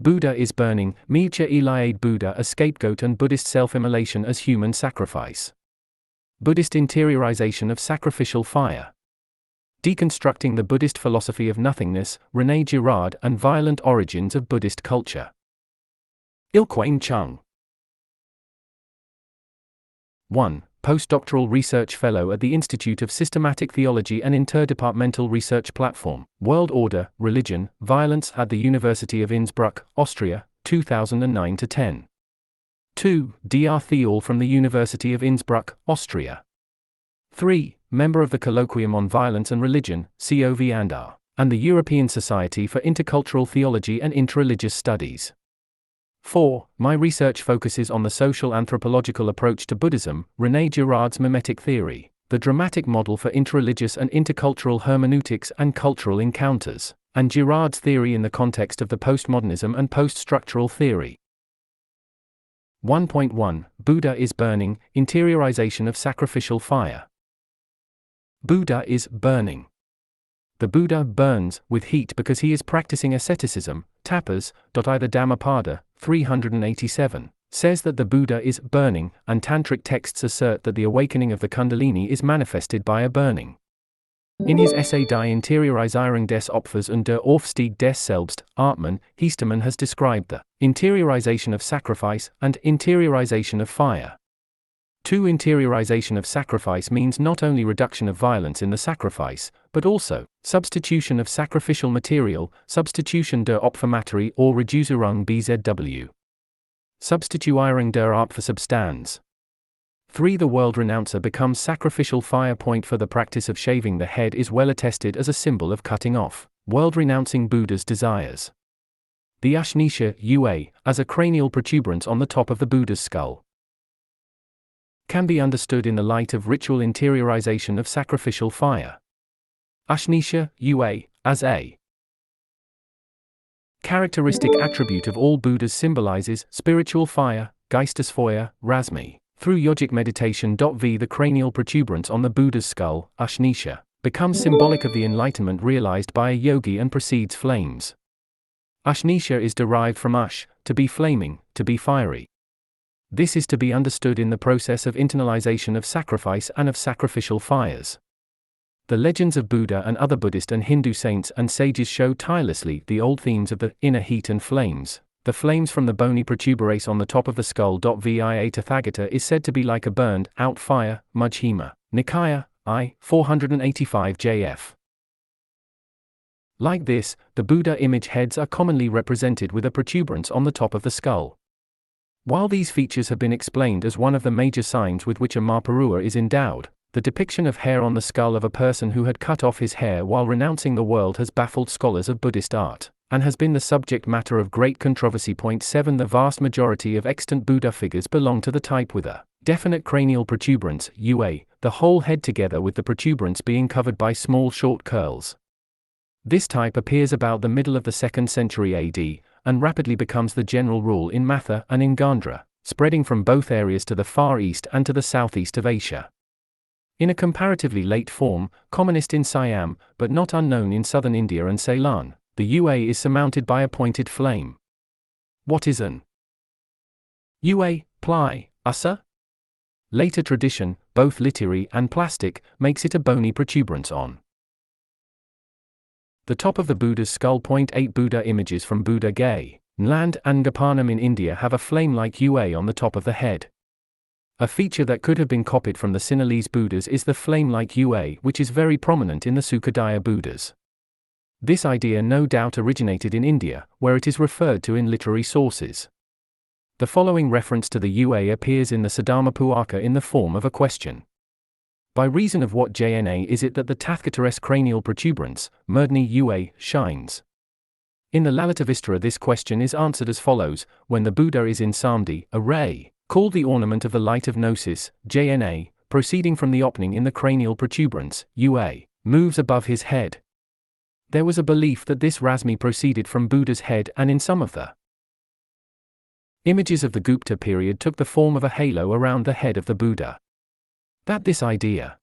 Buddha is burning, Mircea Eliade. Buddha as scapegoat and Buddhist self-immolation as human sacrifice. Buddhist interiorization of sacrificial fire. Deconstructing the Buddhist philosophy of nothingness, René Girard and violent origins of Buddhist culture. Ilkwaen Chung. 1. Postdoctoral Research Fellow at the Institute of Systematic Theology and Interdepartmental Research Platform, World Order, Religion, Violence at the University of Innsbruck, Austria, 2009-10. 2. Dr. Theol from the University of Innsbruck, Austria. 3. Member of the Colloquium on Violence and Religion, COV&R, and the European Society for Intercultural Theology and Interreligious Studies. 4. My research focuses on the social anthropological approach to Buddhism, René Girard's mimetic theory, the dramatic model for interreligious and intercultural hermeneutics and cultural encounters, and Girard's theory in the context of the postmodernism and poststructural theory. 1.1 Buddha is burning, interiorization of sacrificial fire. Buddha is burning. The Buddha burns with heat because he is practicing asceticism. Tapas. Either Dhammapada, 387, says that the Buddha is burning, and tantric texts assert that the awakening of the Kundalini is manifested by a burning. In his essay Die Interiorisierung des Opfers und der Aufstieg des Selbst, Artmann, Heistermann has described the interiorization of sacrifice and interiorization of fire. 2. Interiorization of sacrifice means not only reduction of violence in the sacrifice, but also substitution of sacrificial material, Substitution der Opfermaterie or Reducierung BZW. Substituierung der Opfersubstanz. 3. The world renouncer becomes sacrificial fire. Point for the practice of shaving the head is well attested as a symbol of cutting off world-renouncing Buddha's desires. The Ashnisha Ua, as a cranial protuberance on the top of the Buddha's skull, can be understood in the light of ritual interiorization of sacrificial fire. Ashnisha Ua, as a characteristic attribute of all Buddhas, symbolizes spiritual fire, Geistesfeuer, Rasmi. Through yogic meditation. The cranial protuberance on the Buddha's skull, Ashnisha, becomes symbolic of the enlightenment realized by a yogi and precedes flames. Ashnisha is derived from ash, to be flaming, to be fiery. This is to be understood in the process of internalization of sacrifice and of sacrificial fires. The legends of Buddha and other Buddhist and Hindu saints and sages show tirelessly the old themes of the inner heat and flames. The flames from the bony protuberance on the top of the skull. Via Tathagata is said to be like a burned out fire, Majjhima Nikaya, I. 485 JF. Like this, the Buddha image heads are commonly represented with a protuberance on the top of the skull. While these features have been explained as one of the major signs with which a Mahapuruha is endowed, the depiction of hair on the skull of a person who had cut off his hair while renouncing the world has baffled scholars of Buddhist art, and has been the subject matter of great controversy. 7 The vast majority of extant Buddha figures belong to the type with a definite cranial protuberance, Ua, the whole head together with the protuberance being covered by small short curls. This type appears about the middle of the 2nd century AD, and rapidly becomes the general rule in Matha and in Gandhra, spreading from both areas to the Far East and to the southeast of Asia. In a comparatively late form, commonest in Siam, but not unknown in southern India and Ceylon, the Ua is surmounted by a pointed flame. What is an Ua, ply, usa? Later tradition, both literary and plastic, makes it a bony protuberance on the top of the Buddha's skull. 8 Buddha images from Buddha Gay, Nland and Gapanam in India have a flame-like Ua on the top of the head. A feature that could have been copied from the Sinhalese Buddhas is the flame-like Ua, which is very prominent in the Sukadaya Buddhas. This idea no doubt originated in India, where it is referred to in literary sources. The following reference to the Ua appears in the Siddhamappuaka in the form of a question. By reason of what jna is it that the Tathagata's cranial protuberance, Murdni Ua, shines? In the Lalitavistara this question is answered as follows: when the Buddha is in Samdhi, a ray, called the ornament of the light of gnosis, jna, proceeding from the opening in the cranial protuberance, Ua, moves above his head. There was a belief that this Rasmi proceeded from Buddha's head, and in some of the images of the Gupta period took the form of a halo around the head of the Buddha. That this idea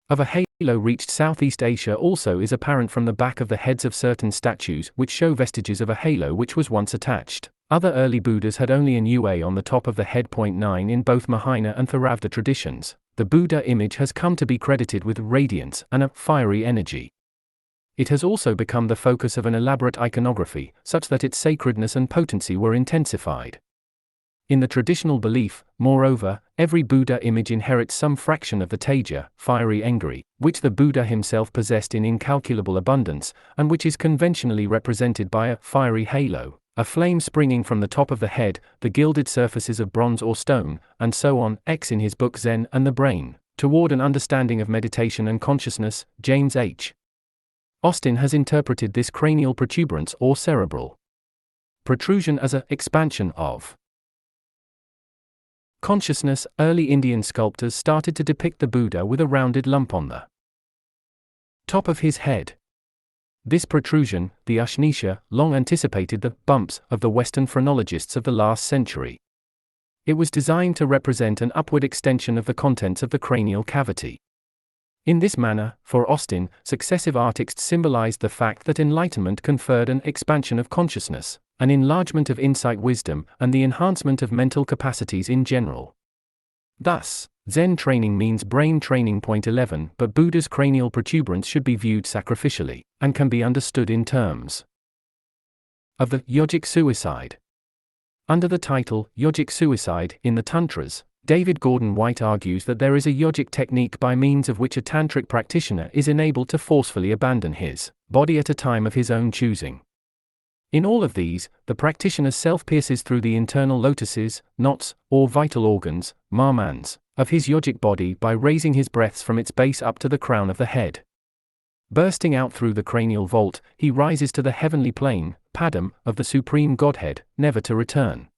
of a halo halo reached Southeast Asia also is apparent from the back of the heads of certain statues, which show vestiges of a halo which was once attached. Other early Buddhas had only an UA on the top of the head. 9 In both Mahayana and Theravada traditions, the Buddha image has come to be credited with radiance and a fiery energy. It has also become the focus of an elaborate iconography, such that its sacredness and potency were intensified. In the traditional belief, moreover, every Buddha image inherits some fraction of the teja, fiery engri, which the Buddha himself possessed in incalculable abundance, and which is conventionally represented by a fiery halo, a flame springing from the top of the head, the gilded surfaces of bronze or stone, and so on. X in his book Zen and the Brain, Toward an Understanding of Meditation and Consciousness, James H. Austin has interpreted this cranial protuberance or cerebral protrusion as an expansion of consciousness. Early Indian sculptors started to depict the Buddha with a rounded lump on the top of his head. This protrusion, the Ushnisha, long anticipated the bumps of the Western phrenologists of the last century. It was designed to represent an upward extension of the contents of the cranial cavity. In this manner, for Austin, successive artists symbolized the fact that enlightenment conferred an expansion of consciousness, an enlargement of insight wisdom, and the enhancement of mental capacities in general. Thus, Zen training means brain training. 11 But Buddha's cranial protuberance should be viewed sacrificially, and can be understood in terms of the yogic suicide. Under the title, Yogic Suicide, in the Tantras, David Gordon White argues that there is a yogic technique by means of which a tantric practitioner is enabled to forcefully abandon his body at a time of his own choosing. In all of these, the practitioner's self pierces through the internal lotuses, knots, or vital organs, marmans, of his yogic body by raising his breaths from its base up to the crown of the head. Bursting out through the cranial vault, he rises to the heavenly plane, padam, of the Supreme Godhead, never to return.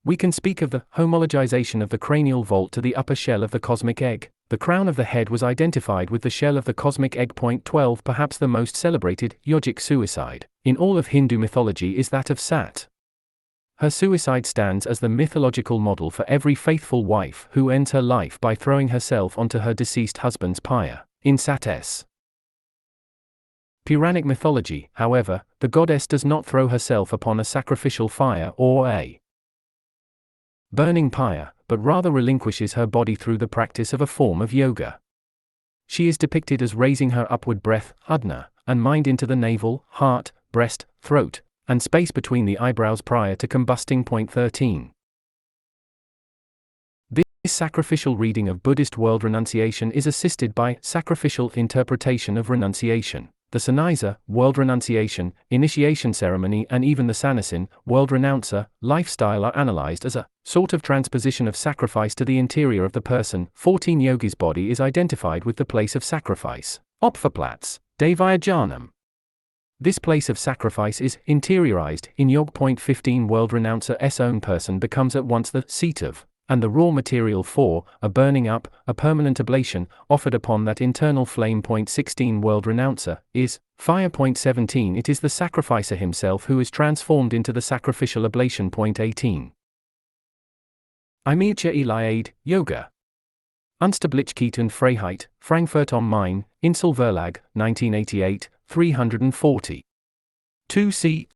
We can speak of the homologization of the cranial vault to the upper shell of the cosmic egg. The crown of the head was identified with the shell of the cosmic egg. 12 Perhaps the most celebrated yogic suicide in all of Hindu mythology is that of Sat. Her suicide stands as the mythological model for every faithful wife who ends her life by throwing herself onto her deceased husband's pyre. In Sat's Puranic mythology, however, the goddess does not throw herself upon a sacrificial fire or a burning pyre, but rather relinquishes her body through the practice of a form of yoga. She is depicted as raising her upward breath, udna, and mind into the navel, heart, breast, throat, and space between the eyebrows prior to combusting. 13 This sacrificial reading of Buddhist world renunciation is assisted by sacrificial interpretation of renunciation. The Sannyaza, world renunciation, initiation ceremony, and even the Sannyasin, world renouncer, lifestyle are analyzed as a sort of transposition of sacrifice to the interior of the person. 14 Yogi's body is identified with the place of sacrifice, Opferplatz, Devyajanam. This place of sacrifice is interiorized in Yog. 15 World renouncer's own person becomes at once the seat of, and the raw material for, a burning up, a permanent oblation, offered upon that internal flame. 16 World renouncer is fire. 17 It is the sacrificer himself who is transformed into the sacrificial oblation. 18 Mircea Eliade, Yoga. Unsterblichkeit und Freiheit, Frankfurt am Main, Inselverlag, 1988, 340. 2 c.